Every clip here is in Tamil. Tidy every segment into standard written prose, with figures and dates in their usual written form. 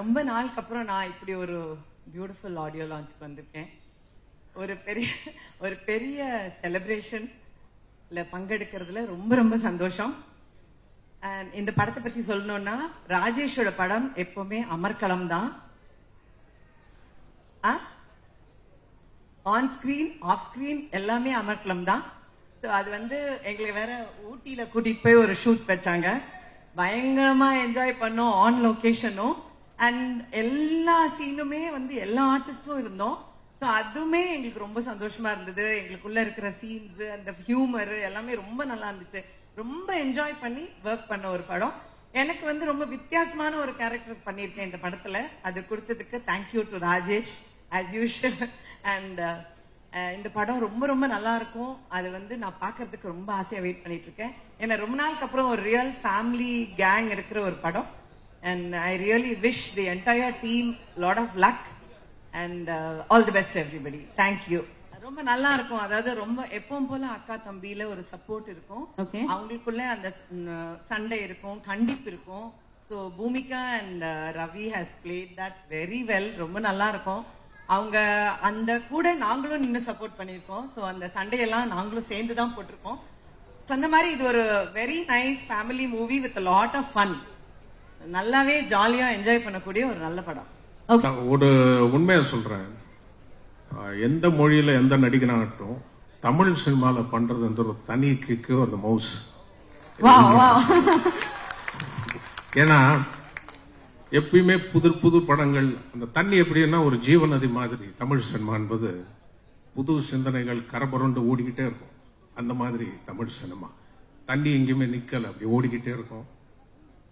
ரொம்ப நாளுக்கு அப்புறம் நான் இப்படி ஒரு பியூட்டிஃபுல் ஆடியோ லான்ச்சுக்கு வந்திருக்கேன். ஒரு பெரிய செலிப்ரேஷன்ல பங்கெடுக்கிறதுல ரொம்ப ரொம்ப சந்தோஷம். இந்த படத்தை பத்தி சொல்லணும்னா, ராஜேஷோட படம் எப்பவுமே அமர்க்களம் தான். ஆன் ஸ்கிரீன் ஆஃப் ஸ்கிரீன் எல்லாமே அமர்க்களம் தான். அது எங்களுக்கு வேற ஊட்டியில கூட்டிட்டு போய் ஒரு ஷூட் வச்சாங்க. பயங்கரமா என்ஜாய் பண்ணோம் ஆன் லொகேஷனும். அண்ட் எல்லா சீனுமே எல்லா ஆர்டிஸ்டும் இருந்தோம். ஸோ அதுவுமே எங்களுக்கு ரொம்ப சந்தோஷமா இருந்தது. எங்களுக்குள்ள இருக்கிற சீன்ஸ், அந்த ஹியூமர் எல்லாமே ரொம்ப நல்லா இருந்துச்சு. ரொம்ப என்ஜாய் பண்ணி ஒர்க் பண்ண ஒரு படம். எனக்கு ரொம்ப வித்தியாசமான ஒரு கேரக்டர் பண்ணியிருக்கேன் இந்த படத்துல. அது கொடுத்ததுக்கு thank you to Rajesh as usual. And இந்த படம் ரொம்ப ரொம்ப நல்லா இருக்கும். அது நான் பாக்குறதுக்கு ரொம்ப ஆசையா வெயிட் பண்ணிட்டு இருக்கேன். ஏன்னா ரொம்ப நாளுக்கு அப்புறம் ஒரு ரியல் ஃபேமிலி கேங் இருக்கிற ஒரு படம். And I really wish the entire team lot of luck and all the best everybody. Thank you. ரொம்ப நல்லா இருக்கும். அதாவது ரொம்ப எப்பவும் போல அக்கா தம்பியில ஒரு சப்போர்ட் இருக்கும். அவங்களுக்குள்ள அந்த சண்டை இருக்கும், கண்டிப்பு இருக்கும். So Bhumika and Ravi has played that very well. ரொம்ப நல்லா இருக்கும். அவங்க அந்த கூட நாங்களும் நின்று சப்போர்ட் பண்ணிருக்கோம். ஸோ அந்த சண்டையெல்லாம் நாங்களும் சேர்ந்து தான் போட்டிருக்கோம். சொன்ன மாதிரி இது ஒரு very nice family movie with lot of fun. நல்லாவே ஜாலியா என்ஜாய் பண்ணக்கூடிய ஒரு நல்ல படம். ஒரு உண்மையை சொல்றேன், எந்த மொழியில எந்த நடிகனாகட்டும் தமிழ் சினிமால பண்றது ஒரு தனி கிக்கு ஒரு மவுஸ். ஏன்னா எப்பயுமே புது புது படங்கள், அந்த தண்ணி எப்படின்னா ஒரு ஜீவநதி மாதிரி தமிழ் சினிமா என்பது புது சிந்தனைகள் கரபுரண்டு ஓடிக்கிட்டே இருக்கும். அந்த மாதிரி தமிழ் சினிமா தண்ணி எங்கேயுமே நிக்கல, அப்படி ஓடிக்கிட்டே இருக்கும்.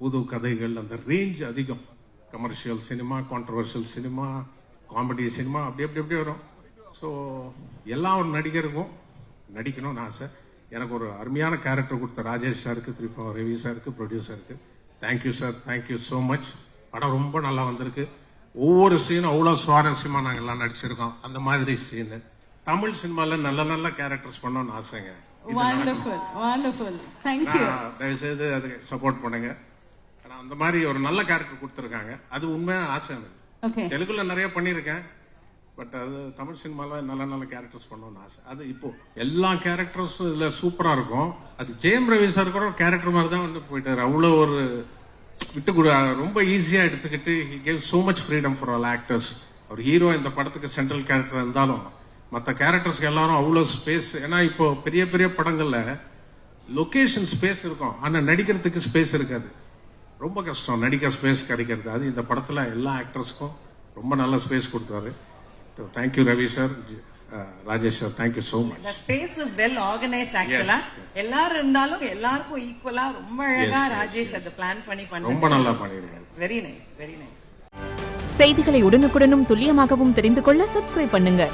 புது கதைகள், அந்த ரேஞ்ச் அதிகம். Commercial cinema, controversial cinema, comedy cinema, அப்படி அப்படி அப்படி வரும். ஸோ எல்லா ஒரு நடிகருக்கும் நடிக்கணும்னு ஆசை. எனக்கு ஒரு அருமையான கேரக்டர் கொடுத்த ராஜேஷ் சாருக்கு, திருப்பி ரவி சாருக்கு, ப்ரொடியூசருக்கு thank you sir, thank you so much. படம் ரொம்ப நல்லா வந்திருக்கு. ஒவ்வொரு சீனும் அவ்வளோ சுவாரஸ்யமா நாங்கள் எல்லாம் நடிச்சிருக்கோம். அந்த மாதிரி சீனு தமிழ் சினிமால நல்ல நல்ல கேரக்டர்ஸ் பண்ணணும்னு ஆசைங்க. தயவுசெய்து அதுக்கு சப்போர்ட் பண்ணுங்க. அந்த மாதிரி ஒரு நல்ல கேரக்டர் கொடுத்துருக்காங்க. அது உண்மையான ஆசை எனக்கு. தெலுங்குல நிறைய பண்ணிருக்கேன், பட் அது தமிழ் சினிமால நல்ல நல்ல கேரக்டர்ஸ் பண்ணணும்னு ஆசை. அது இப்போ எல்லா கேரக்டர்ஸும் இதுல சூப்பரா இருக்கும். அது ஜெயம் ரவி சார் கூட கேரக்டர் மாதிரி தான் போயிட்டாரு. அவ்வளோ ஒரு விட்டு ரொம்ப ஈஸியா எடுத்துக்கிட்டு he gave so much freedom for all actors. ஒரு ஹீரோ இந்த படத்துக்கு சென்ட்ரல் கேரக்டர் இருந்தாலும் மற்ற கேரக்டர்ஸ்க்கு எல்லாரும் அவ்வளோ ஸ்பேஸ். ஏன்னா இப்போ பெரிய பெரிய படங்கள்ல லொகேஷன் ஸ்பேஸ் இருக்கும், ஆனா நடிக்கிறதுக்கு ஸ்பேஸ் இருக்காது. ரொம்ப கஷ்டம் நடிக்க ஸ்பேஸ் கிடைக்கிறது. அது இந்த படத்துல எல்லா ஆக்டர்ஸ்க்கும் ரொம்ப நல்ல ஸ்பேஸ் கொடுத்தாரு. Thank you Ravi sir, Rajesh sir, thank you so much. The space was well organized actually. எல்லாரும் இருந்தாலும் எல்லாருக்கும் ஈக்குவலா ரொம்ப அழகா ராஜேஷ் அதை பிளான் பண்ணி ரொம்ப நல்லா பண்ணிருக்காரு. Very nice, very nice. செய்திகளை உடனுக்குடனும் துல்லியமாகவும் தெரிந்து கொள்ள சப்ஸ்கிரைப் பண்ணுங்க.